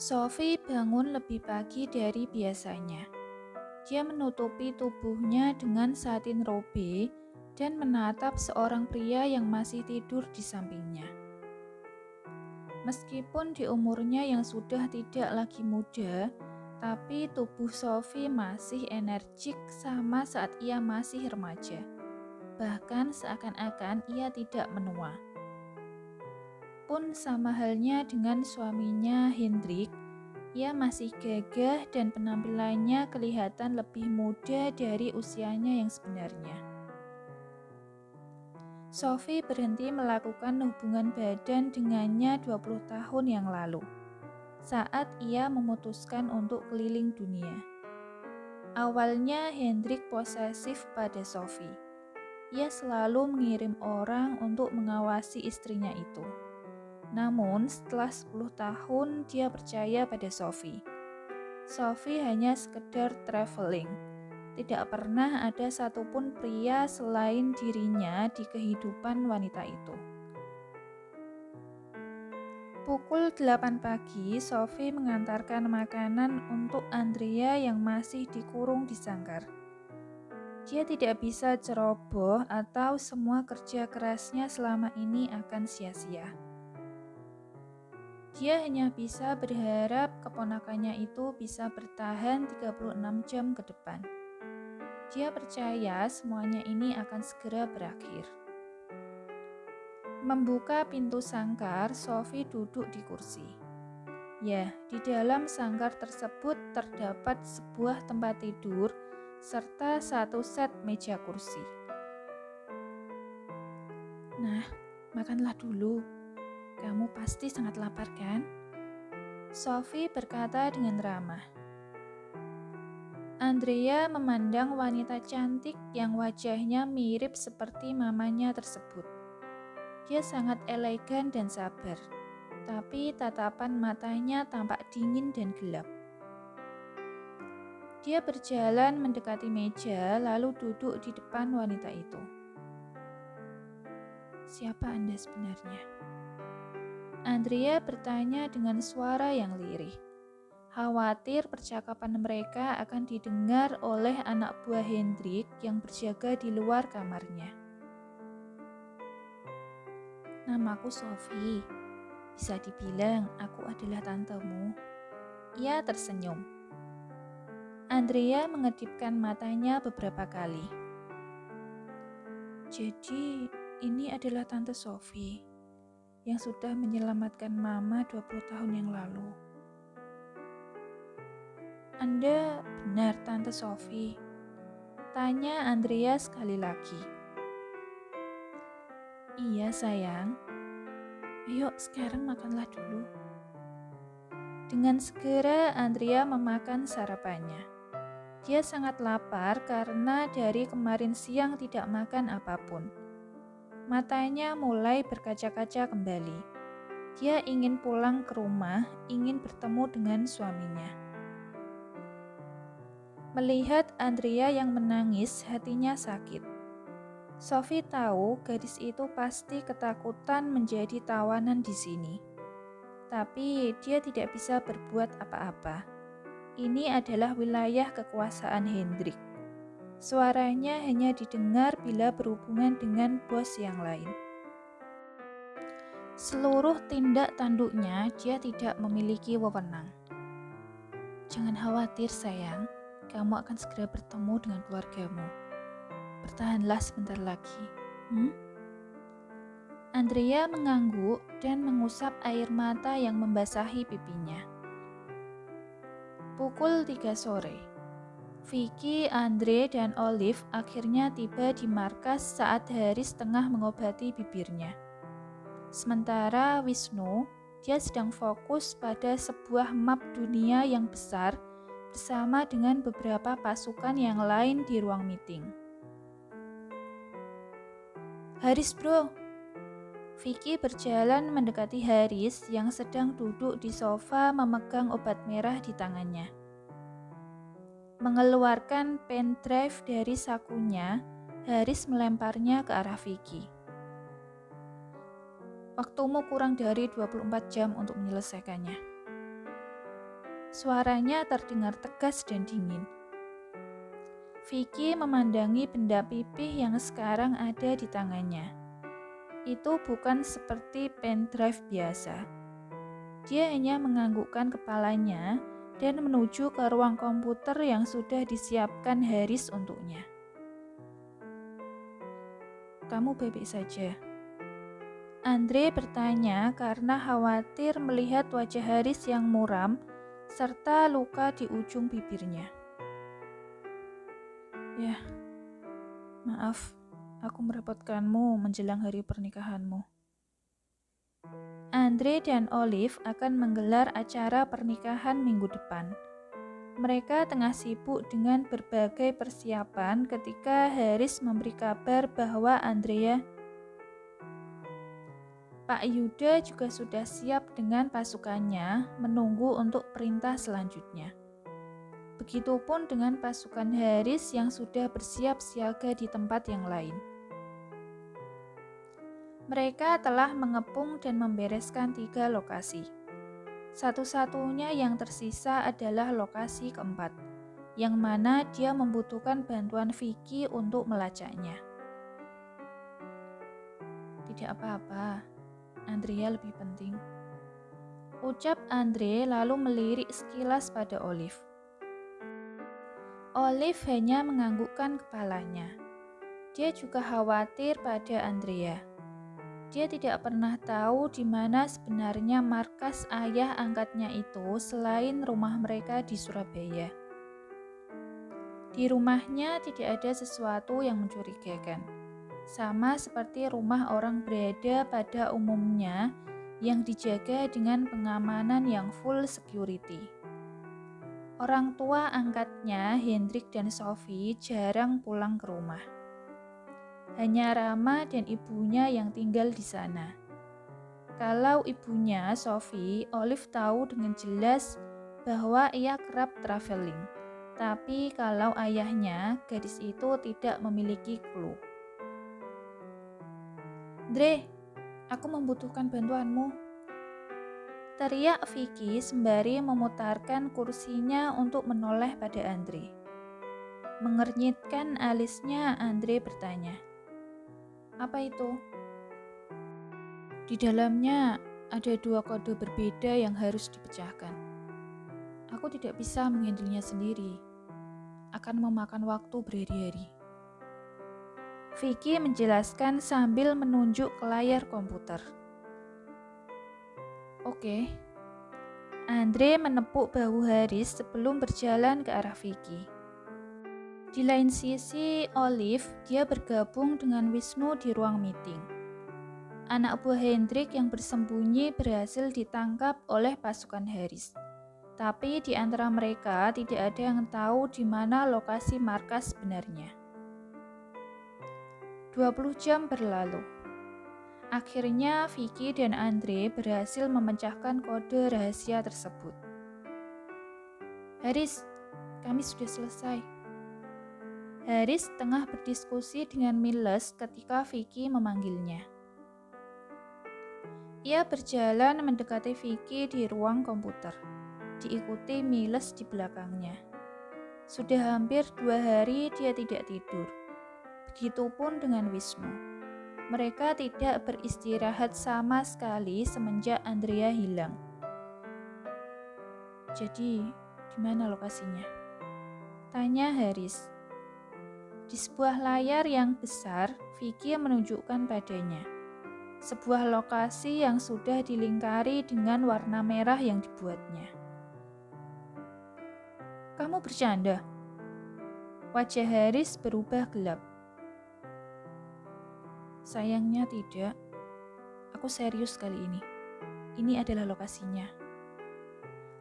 Sophie bangun lebih pagi dari biasanya. Dia menutupi tubuhnya dengan satin robe dan menatap seorang pria yang masih tidur di sampingnya. Meskipun di umurnya yang sudah tidak lagi muda, tapi tubuh Sophie masih energik sama saat ia masih remaja. Bahkan seakan-akan ia tidak menua. Pun sama halnya dengan suaminya Hendrik, ia masih gagah dan penampilannya kelihatan lebih muda dari usianya yang sebenarnya. Sophie berhenti melakukan hubungan badan dengannya 20 tahun yang lalu, saat ia memutuskan untuk keliling dunia. Awalnya Hendrik posesif pada Sophie. Ia selalu mengirim orang untuk mengawasi istrinya itu. Namun setelah 10 tahun dia percaya pada Sophie. Sophie hanya sekedar traveling. Tidak pernah ada satupun pria selain dirinya di kehidupan wanita itu. Pukul 8 pagi, Sophie mengantarkan makanan untuk Andrea yang masih dikurung di sangkar. Dia tidak bisa ceroboh atau semua kerja kerasnya selama ini akan sia-sia. Dia hanya bisa berharap keponakannya itu bisa bertahan 36 jam ke depan. Dia percaya semuanya ini akan segera berakhir. Membuka pintu sangkar, Sophie duduk di kursi. Ya, di dalam sangkar tersebut terdapat sebuah tempat tidur serta satu set meja kursi. Nah, makanlah dulu. Kamu pasti sangat lapar, kan? Sophie berkata dengan ramah. Andrea memandang wanita cantik yang wajahnya mirip seperti mamanya tersebut. Dia sangat elegan dan sabar, tapi tatapan matanya tampak dingin dan gelap. Dia berjalan mendekati meja lalu duduk di depan wanita itu. Siapa Anda sebenarnya? Andrea bertanya dengan suara yang lirih. Khawatir percakapan mereka akan didengar oleh anak buah Hendrik yang berjaga di luar kamarnya. Namaku Sophie. Bisa dibilang aku adalah tantemu. Ia tersenyum. Andrea mengedipkan matanya beberapa kali. Jadi, ini adalah Tante Sophie yang sudah menyelamatkan Mama 20 tahun yang lalu. Anda benar Tante Sophie? Tanya Andrea sekali lagi. Iya sayang. Ayo sekarang makanlah dulu. Dengan segera Andrea memakan sarapannya. Dia sangat lapar karena dari kemarin siang tidak makan apapun. Matanya mulai berkaca-kaca kembali. Dia ingin pulang ke rumah, ingin bertemu dengan suaminya. Melihat Andrea yang menangis, hatinya sakit. Sophie tahu gadis itu pasti ketakutan menjadi tawanan di sini. Tapi dia tidak bisa berbuat apa-apa. Ini adalah wilayah kekuasaan Hendrik. Suaranya hanya didengar bila berhubungan dengan bos yang lain. Seluruh tindak tanduknya dia tidak memiliki wewenang. Jangan khawatir sayang, kamu akan segera bertemu dengan keluargamu. Bertahanlah sebentar lagi. Andrea mengangguk dan mengusap air mata yang membasahi pipinya. Pukul 3 sore. Vicky, Andre, dan Olive akhirnya tiba di markas saat Haris tengah mengobati bibirnya. Sementara Wisnu, dia sedang fokus pada sebuah map dunia yang besar bersama dengan beberapa pasukan yang lain di ruang meeting. Haris bro. Vicky berjalan mendekati Haris yang sedang duduk di sofa memegang obat merah di tangannya. Mengeluarkan pen drive dari sakunya, Haris melemparnya ke arah Vicky. Waktumu kurang dari 24 jam untuk menyelesaikannya. Suaranya terdengar tegas dan dingin. Vicky memandangi benda pipih yang sekarang ada di tangannya. Itu bukan seperti pendrive biasa. Dia hanya menganggukkan kepalanya dan menuju ke ruang komputer yang sudah disiapkan Haris untuknya. "Kamu baik-baik saja?" Andre bertanya karena khawatir melihat wajah Haris yang muram serta luka di ujung bibirnya. "Ya, maaf, aku merepotkanmu menjelang hari pernikahanmu." Andre dan Olive akan menggelar acara pernikahan minggu depan. Mereka tengah sibuk dengan berbagai persiapan ketika Haris memberi kabar bahwa Pak Yuda juga sudah siap dengan pasukannya menunggu untuk perintah selanjutnya. Begitupun dengan pasukan Haris yang sudah bersiap siaga di tempat yang lain. Mereka telah mengepung dan membereskan 3 lokasi. Satu-satunya yang tersisa adalah lokasi keempat, yang mana dia membutuhkan bantuan Vicky untuk melacaknya. "Tidak apa-apa, Andrea lebih penting," ucap Andre lalu melirik sekilas pada Olive. Olive hanya menganggukkan kepalanya. Dia juga khawatir pada Andrea. Dia tidak pernah tahu di mana sebenarnya markas ayah angkatnya itu selain rumah mereka di Surabaya. Di rumahnya tidak ada sesuatu yang mencurigakan. Sama seperti rumah orang berada pada umumnya yang dijaga dengan pengamanan yang full security. Orang tua angkatnya, Hendrik dan Sophie, jarang pulang ke rumah. Hanya Rama dan ibunya yang tinggal di sana. Kalau ibunya, Sophie, Olive tahu dengan jelas bahwa ia kerap traveling. Tapi kalau ayahnya, gadis itu tidak memiliki clue. "Dre, aku membutuhkan bantuanmu," teriak Vicky sembari memutarkan kursinya untuk menoleh pada Andre. Mengernyitkan alisnya, Andre bertanya, "Apa itu?" "Di dalamnya ada 2 kode berbeda yang harus dipecahkan. Aku tidak bisa menghandlenya sendiri. Akan memakan waktu berhari-hari," Vicky menjelaskan sambil menunjuk ke layar komputer. "Oke." Andre menepuk bahu Haris sebelum berjalan ke arah Vicky. Di lain sisi, Olive, dia bergabung dengan Wisnu di ruang meeting. Anak buah Hendrik yang bersembunyi berhasil ditangkap oleh pasukan Haris. Tapi di antara mereka tidak ada yang tahu di mana lokasi markas sebenarnya. 20 jam berlalu. Akhirnya Vicky dan Andre berhasil memecahkan kode rahasia tersebut. "Haris, kami sudah selesai." Haris tengah berdiskusi dengan Miles ketika Vicky memanggilnya. Ia berjalan mendekati Vicky di ruang komputer, diikuti Miles di belakangnya. Sudah hampir 2 hari dia tidak tidur. Begitupun dengan Wisnu. Mereka tidak beristirahat sama sekali semenjak Andrea hilang. "Jadi, di mana lokasinya?" tanya Haris. Di sebuah layar yang besar, Vicky menunjukkan padanya. Sebuah lokasi yang sudah dilingkari dengan warna merah yang dibuatnya. "Kamu bercanda?" Wajah Haris berubah gelap. "Sayangnya tidak. Aku serius kali ini. Ini adalah lokasinya,"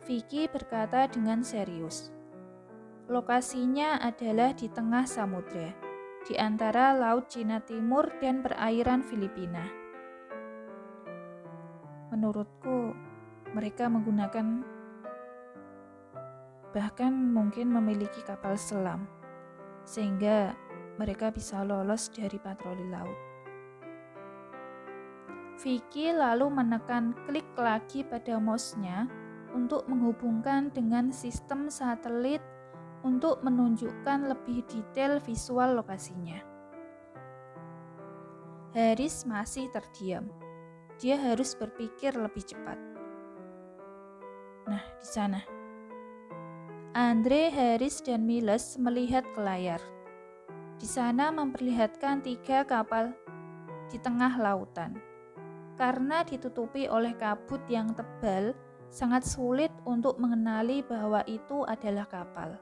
Vicky berkata dengan serius. Lokasinya adalah di tengah samudra, di antara Laut Cina Timur dan perairan Filipina. "Menurutku, mereka menggunakan, bahkan mungkin memiliki kapal selam, sehingga mereka bisa lolos dari patroli laut." Vicky lalu menekan klik lagi pada mouse-nya untuk menghubungkan dengan sistem satelit untuk menunjukkan lebih detail visual lokasinya. Haris masih terdiam. Dia harus berpikir lebih cepat. Nah, di sana. Andre, Haris, dan Miles melihat ke layar. Di sana memperlihatkan 3 kapal di tengah lautan. Karena ditutupi oleh kabut yang tebal, sangat sulit untuk mengenali bahwa itu adalah kapal.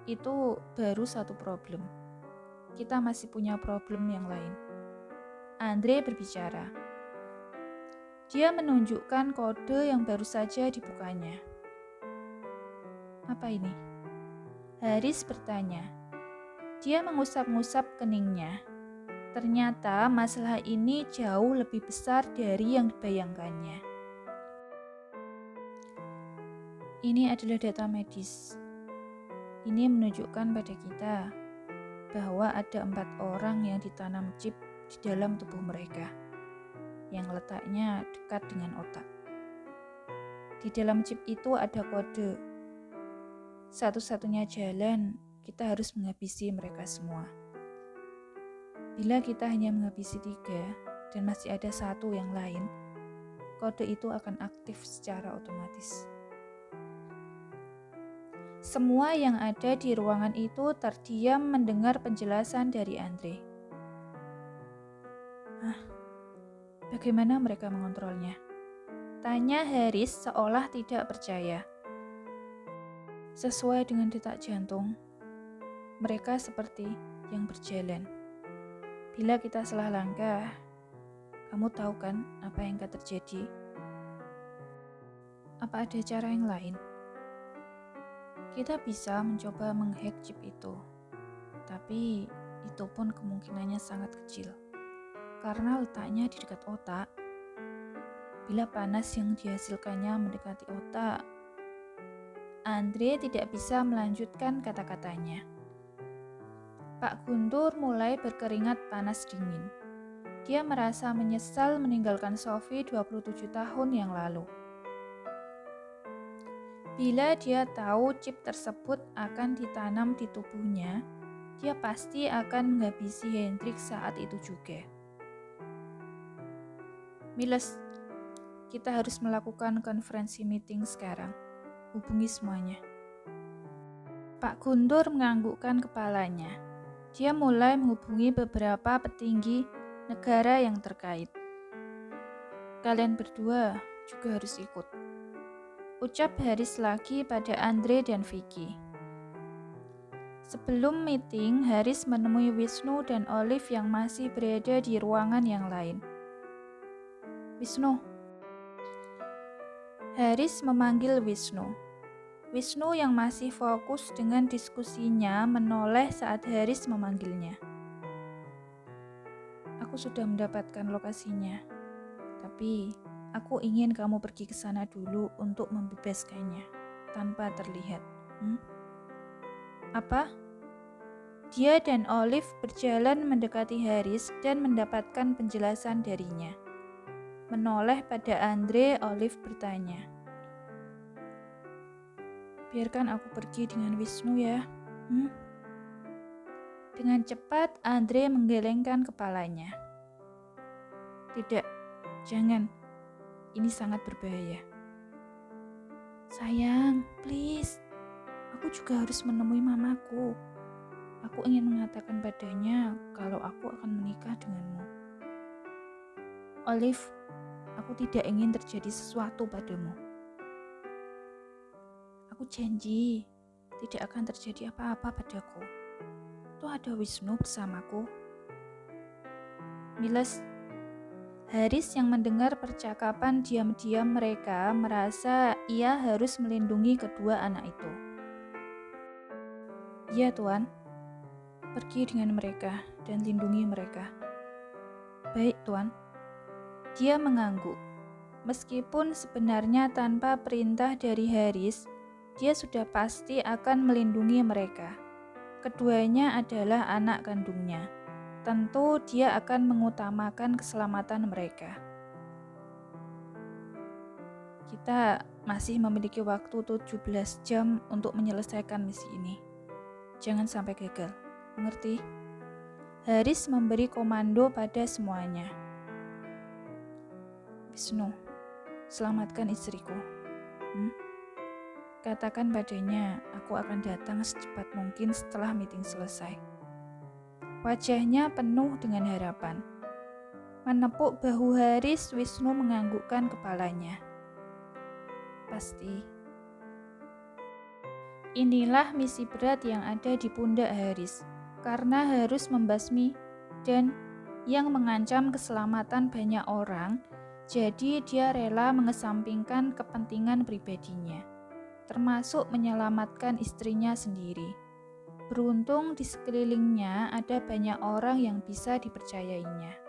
Itu baru satu problem. Kita masih punya problem yang lain. Andre berbicara. Dia menunjukkan kode yang baru saja dibukanya. Apa ini? Haris bertanya. Dia mengusap-ngusap keningnya. Ternyata masalah ini jauh lebih besar dari yang dibayangkannya. Ini adalah data medis. Ini menunjukkan pada kita bahwa ada 4 orang yang ditanam chip di dalam tubuh mereka, yang letaknya dekat dengan otak. Di dalam chip itu ada kode. Satu-satunya jalan, kita harus menghabisi mereka semua. Bila kita hanya menghabisi 3 dan masih ada 1 yang lain, kode itu akan aktif secara otomatis. Semua yang ada di ruangan itu terdiam mendengar penjelasan dari Andre. Bagaimana mereka mengontrolnya? Tanya Haris seolah tidak percaya. Sesuai dengan detak jantung, mereka seperti yang berjalan. Bila kita salah langkah, kamu tahu kan apa yang akan terjadi? Apa ada cara yang lain? Kita bisa mencoba menghack chip itu, tapi itu pun kemungkinannya sangat kecil. Karena letaknya di dekat otak, bila panas yang dihasilkannya mendekati otak, Andre tidak bisa melanjutkan kata-katanya. Pak Guntur mulai berkeringat panas dingin. Dia merasa menyesal meninggalkan Sophie 27 tahun yang lalu. Bila dia tahu chip tersebut akan ditanam di tubuhnya, dia pasti akan menghabisi Hendrik saat itu juga. Miles, kita harus melakukan konferensi meeting sekarang. Hubungi semuanya. Pak Guntur menganggukkan kepalanya. Dia mulai menghubungi beberapa petinggi negara yang terkait. Kalian berdua juga harus ikut. Ucap Haris lagi pada Andre dan Vicky. Sebelum meeting, Haris menemui Wisnu dan Olive yang masih berada di ruangan yang lain. Wisnu. Haris memanggil Wisnu. Wisnu yang masih fokus dengan diskusinya menoleh saat Haris memanggilnya. Aku sudah mendapatkan lokasinya, tapi aku ingin kamu pergi ke sana dulu untuk membebaskannya tanpa terlihat. Apa? Dia dan Olive berjalan mendekati Haris dan mendapatkan penjelasan darinya. Menoleh pada Andre, Olive bertanya. Biarkan aku pergi dengan Wisnu ya. Dengan cepat Andre menggelengkan kepalanya. Tidak, jangan. Ini sangat berbahaya. Sayang, please. Aku juga harus menemui mamaku. Aku ingin mengatakan padanya kalau aku akan menikah denganmu. Olive, aku tidak ingin terjadi sesuatu padamu. Aku janji tidak akan terjadi apa-apa padaku. Tuh ada Wisnu bersamaku. Miles, Haris yang mendengar percakapan diam-diam mereka merasa ia harus melindungi kedua anak itu. Ya Tuan, pergi dengan mereka dan lindungi mereka. Baik Tuan. Dia mengangguk. Meskipun sebenarnya tanpa perintah dari Haris, dia sudah pasti akan melindungi mereka. Keduanya adalah anak kandungnya. Tentu dia akan mengutamakan keselamatan mereka. Kita masih memiliki waktu 17 jam untuk menyelesaikan misi ini. Jangan sampai gagal, mengerti? Haris memberi komando pada semuanya. Wisnu, selamatkan istriku. Katakan padanya, aku akan datang secepat mungkin setelah meeting selesai. Wajahnya penuh dengan harapan. Menepuk bahu Haris, Wisnu menganggukkan kepalanya. Pasti. Inilah misi berat yang ada di pundak Haris, karena harus membasmi dan yang mengancam keselamatan banyak orang, jadi dia rela mengesampingkan kepentingan pribadinya, termasuk menyelamatkan istrinya sendiri. Beruntung di sekelilingnya ada banyak orang yang bisa dipercayainya.